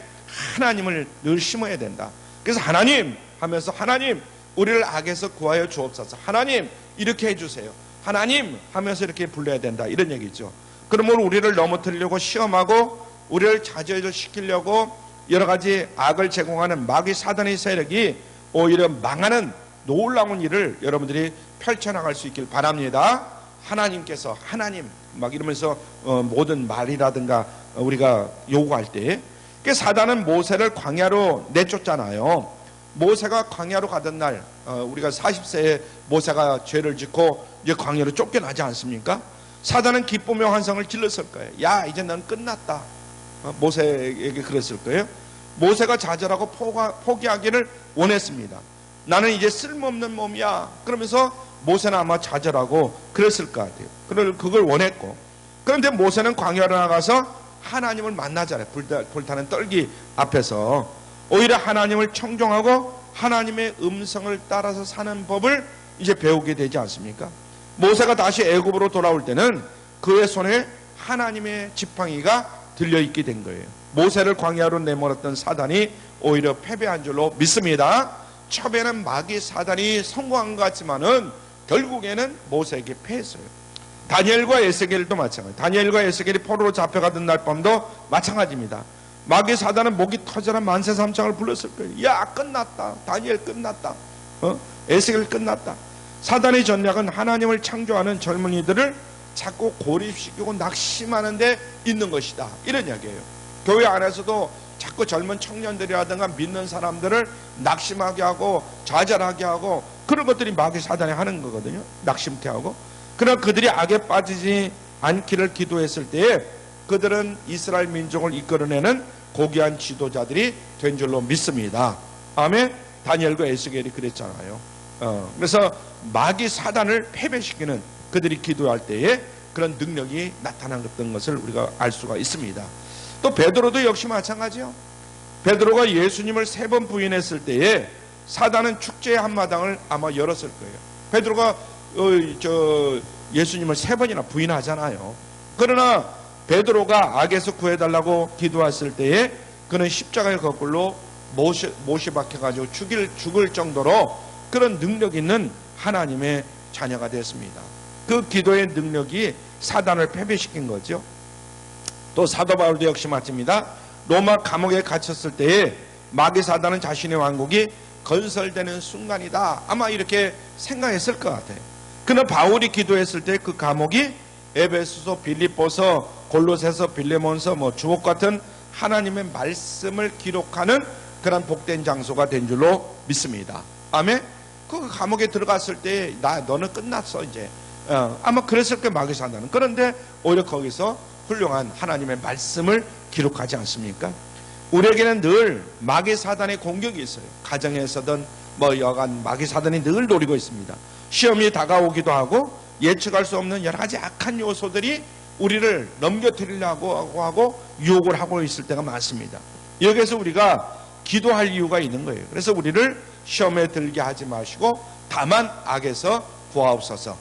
하나님을 늘 심어야 된다. 그래서 하나님 하면서 하나님, 우리를 악에서 구하여 주옵소서, 하나님 이렇게 해주세요, 하나님 하면서 이렇게 불러야 된다, 이런 얘기죠. 그러므로 우리를 넘어뜨리려고 시험하고 우리를 좌절시키려고 여러 가지 악을 제공하는 마귀 사단의 세력이 오히려 망하는 놀라운 일을 여러분들이 펼쳐나갈 수 있길 바랍니다. 하나님께서 하나님 막 이러면서 모든 말이라든가 우리가 요구할 때, 사단은 모세를 광야로 내쫓잖아요. 모세가 광야로 가던 날, 우리가 40세에 모세가 죄를 짓고 이제 광야로 쫓겨나지 않습니까? 사단은 기쁨의 환성을 질렀을 거예요. 야, 이제 넌 끝났다. 모세에게 그랬을 거예요. 모세가 좌절하고 포기하기를 원했습니다. 나는 이제 쓸모없는 몸이야. 그러면서 모세는 아마 좌절하고 그랬을 것 같아요. 그걸 원했고, 그런데 모세는 광야로 나가서 하나님을 만나잖아요. 불타는 떨기 앞에서 오히려 하나님을 청종하고 하나님의 음성을 따라서 사는 법을 이제 배우게 되지 않습니까? 모세가 다시 애굽으로 돌아올 때는 그의 손에 하나님의 지팡이가 들려있게 된 거예요. 모세를 광야로 내몰았던 사단이 오히려 패배한 줄로 믿습니다. 처음에는 마귀 사단이 성공한 것 같지만은 결국에는 모세에게 패했어요. 다니엘과 에스겔도 마찬가지. 다니엘과 에스겔이 포로로 잡혀가던 날 밤도 마찬가지입니다. 마귀 사단은 목이 터져라 만세 삼창을 불렀을 거예요. 야, 끝났다. 다니엘 끝났다. 에스겔 끝났다. 사단의 전략은 하나님을 창조하는 젊은이들을 자꾸 고립시키고 낙심하는 데 있는 것이다, 이런 이야기예요. 교회 안에서도 자꾸 젊은 청년들이라든가 믿는 사람들을 낙심하게 하고 좌절하게 하고 그런 것들이 마귀 사단이 하는 거거든요. 낙심케 하고. 그러나 그들이 악에 빠지지 않기를 기도했을 때에 그들은 이스라엘 민족을 이끌어내는 고귀한 지도자들이 된 줄로 믿습니다. 아멘. 다니엘과 에스겔이 그랬잖아요. 그래서 마귀 사단을 패배시키는 그들이 기도할 때에 그런 능력이 나타났던 것을 우리가 알 수가 있습니다. 또 베드로도 역시 마찬가지요. 베드로가 예수님을 3번 부인했을 때에 사단은 축제의 한마당을 아마 열었을 거예요. 베드로가 예수님을 3번이나 부인하잖아요. 그러나 베드로가 악에서 구해달라고 기도했을 때에 그는 십자가의 거꾸로 못이 박혀가지고 죽을 정도로 그런 능력 있는 하나님의 자녀가 됐습니다. 그 기도의 능력이 사단을 패배시킨 거죠. 또 사도 바울도 역시 마찬가지입니다. 로마 감옥에 갇혔을 때에 마귀 사단은 자신의 왕국이 건설되는 순간이다, 아마 이렇게 생각했을 것 같아요. 그러나 바울이 기도했을 때 그 감옥이 에베소서, 빌립보서, 골로새서, 빌레몬서, 주옥 같은 하나님의 말씀을 기록하는 그런 복된 장소가 된 줄로 믿습니다. 아멘. 그 감옥에 들어갔을 때 너는 끝났어 이제. 아마 그랬을 게 마귀 사단은. 그런데 오히려 거기서 훌륭한 하나님의 말씀을 기록하지 않습니까? 우리에게는 늘 마귀 사단의 공격이 있어요. 가정에서든 여간 마귀 사단이 늘 노리고 있습니다. 시험이 다가오기도 하고 예측할 수 없는 여러 가지 악한 요소들이 우리를 넘겨뜨리려고 하고 유혹을 하고 있을 때가 많습니다. 여기에서 우리가 기도할 이유가 있는 거예요. 그래서 우리를 시험에 들게 하지 마시고 다만 악에서 구하옵소서.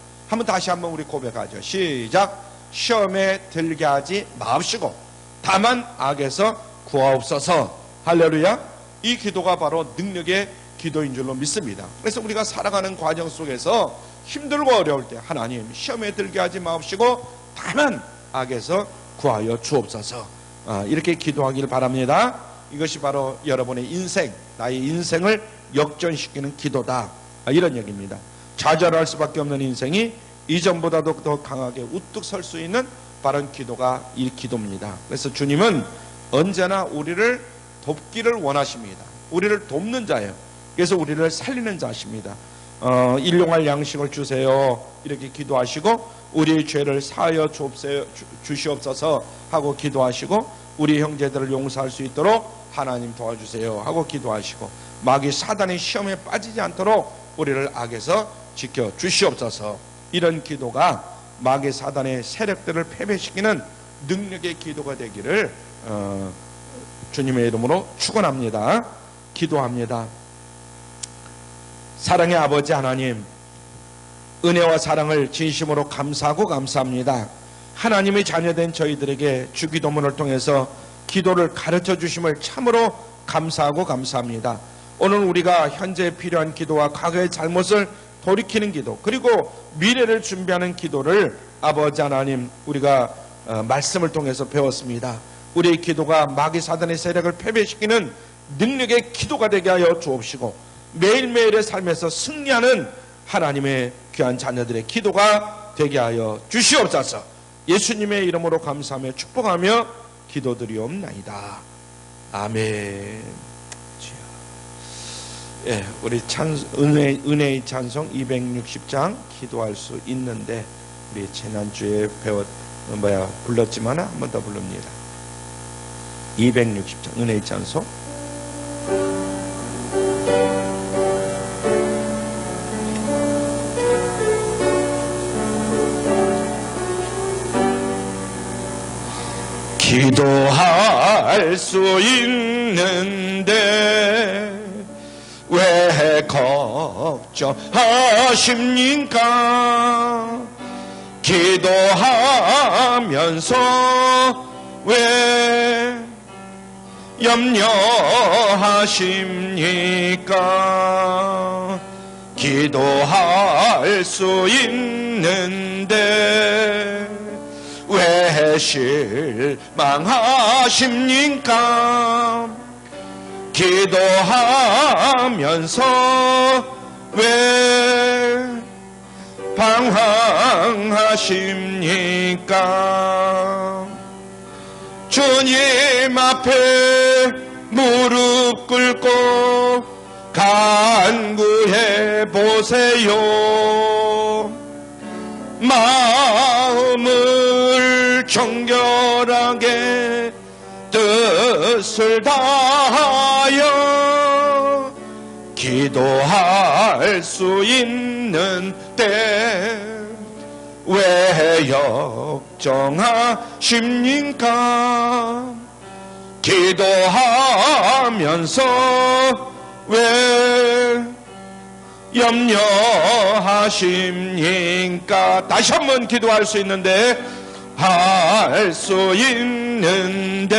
다시 한번 우리 고백하죠. 시작. 시험에 들게 하지 마옵시고 다만 악에서 구하옵소서. 할렐루야. 이 기도가 바로 능력의 기도인 줄로 믿습니다. 그래서 우리가 살아가는 과정 속에서 힘들고 어려울 때 하나님 시험에 들게 하지 마옵시고 다만 악에서 구하여 주옵소서. 이렇게 기도하길 바랍니다. 이것이 바로 여러분의 인생, 나의 인생을 역전시키는 기도다, 이런 얘기입니다. 좌절할 수밖에 없는 인생이 이전보다도 더 강하게 우뚝 설 수 있는 바른 기도가 이 기도입니다. 그래서 주님은 언제나 우리를 돕기를 원하십니다. 우리를 돕는 자예요. 그래서 우리를 살리는 자십니다. 일용할 양식을 주세요, 이렇게 기도하시고 우리의 죄를 사하여 주시옵소서 하고 기도하시고 우리 형제들을 용서할 수 있도록 하나님 도와주세요 하고 기도하시고 마귀 사단의 시험에 빠지지 않도록 우리를 악에서 지켜 주시옵소서. 이런 기도가 마귀 사단의 세력들을 패배시키는 능력의 기도가 되기를 주님의 이름으로 축원합니다. 기도합니다. 사랑의 아버지 하나님, 은혜와 사랑을 진심으로 감사하고 감사합니다. 하나님의 자녀된 저희들에게 주기도문을 통해서 기도를 가르쳐 주심을 참으로 감사하고 감사합니다. 오늘 우리가 현재 필요한 기도와 과거의 잘못을 돌이키는 기도, 그리고 미래를 준비하는 기도를 아버지 하나님 우리가 말씀을 통해서 배웠습니다. 우리의 기도가 마귀 사단의 세력을 패배시키는 능력의 기도가 되게 하여 주옵시고 매일매일의 삶에서 승리하는 하나님의 귀한 자녀들의 기도가 되게 하여 주시옵소서. 예수님의 이름으로 감사하며 축복하며 기도드리옵나이다. 아멘. 우리 은혜의 찬송 260장 기도할 수 있는데 우리 지난주에 불렀지만 한 번 더 부릅니다. 260장 은혜의 찬송. 기도할 수 있는데 왜 걱정하십니까? 기도하면서 왜 염려하십니까? 기도할 수 있는데 왜 실망하십니까? 기도하면서 왜 방황하십니까? 주님 앞에 무릎 꿇고 간구해 보세요. 마음을 정결하게 뜻을 다하여 기도하면서 기도할 수 있는데 왜 역정하십니까? 기도하면서 왜 염려하십니까? 다시 한번 기도할 수 있는데 할 수 있는데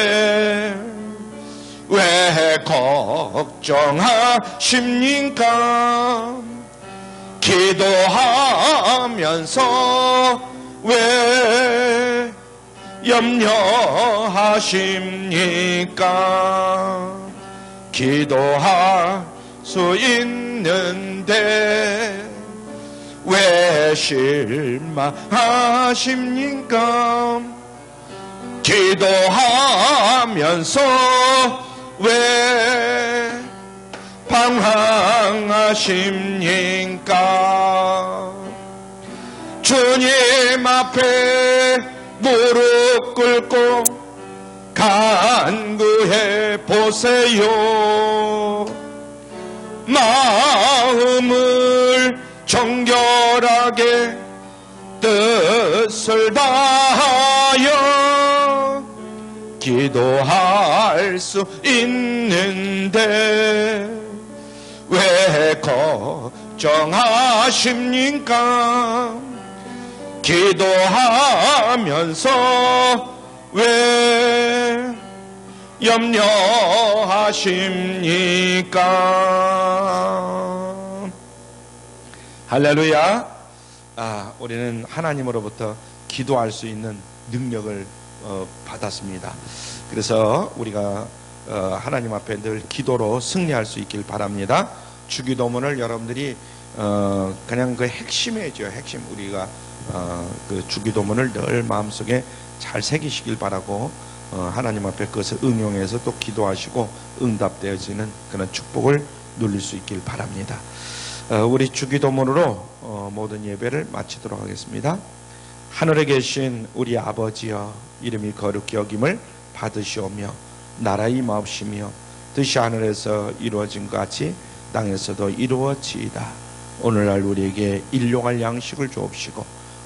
왜 걱정하십니까? 기도하면서 왜 염려하십니까? 기도할 수 있는데 왜 실망하십니까? 기도하면서 왜 방황하십니까? 주님 앞에 무릎 꿇고 간구해 보세요. 마음을 정결하게 뜻을 다하여 기도할 수 있는데 왜 걱정하십니까? 기도하면서 왜 염려하십니까? 할렐루야. 우리는 하나님으로부터 기도할 수 있는 능력을 받았습니다. 그래서 우리가 하나님 앞에 늘 기도로 승리할 수 있길 바랍니다. 주기도문을 여러분들이 그냥 그 핵심이죠. 핵심. 우리가 그 주기도문을 늘 마음속에 잘 새기시길 바라고 하나님 앞에 그것을 응용해서 또 기도하시고 응답되어지는 그런 축복을 누릴 수 있길 바랍니다. 우리 주기도문으로 모든 예배를 마치도록 하겠습니다. 하늘에 계신 우리 아버지여, 이름이 거룩히 여김을 받으시오며 나라의 임하옵시며 뜻이 하늘에서 이루어진 것 같이 땅에서도 이루어지이다. 오늘날 우리에게 일용할 양식을 주옵시고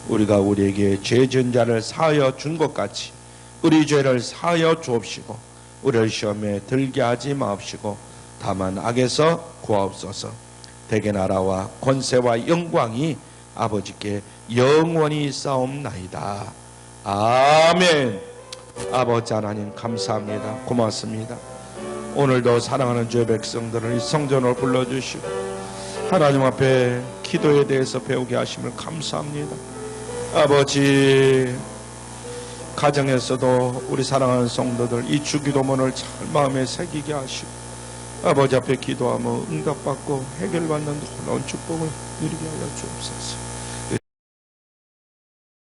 우리가 우리에게 죄 지은 자를 사하여 준 것 같이 우리 죄를 사하여 주옵시고 우리를 시험에 들게 하지 마옵시고 다만 악에서 구하옵소서. 대개 나라와 권세와 영광이 아버지께 영원히 싸움나이다. 아멘. 아버지 하나님 감사합니다. 고맙습니다. 오늘도 사랑하는 주의 백성들을 이 성전으로 불러주시고 하나님 앞에 기도에 대해서 배우게 하심을 감사합니다. 아버지, 가정에서도 우리 사랑하는 성도들 이 주기도문을 잘 마음에 새기게 하시고 아버지 앞에 기도하며 응답받고 해결받는 놀라운 축복을 누리게 하여 주옵소서.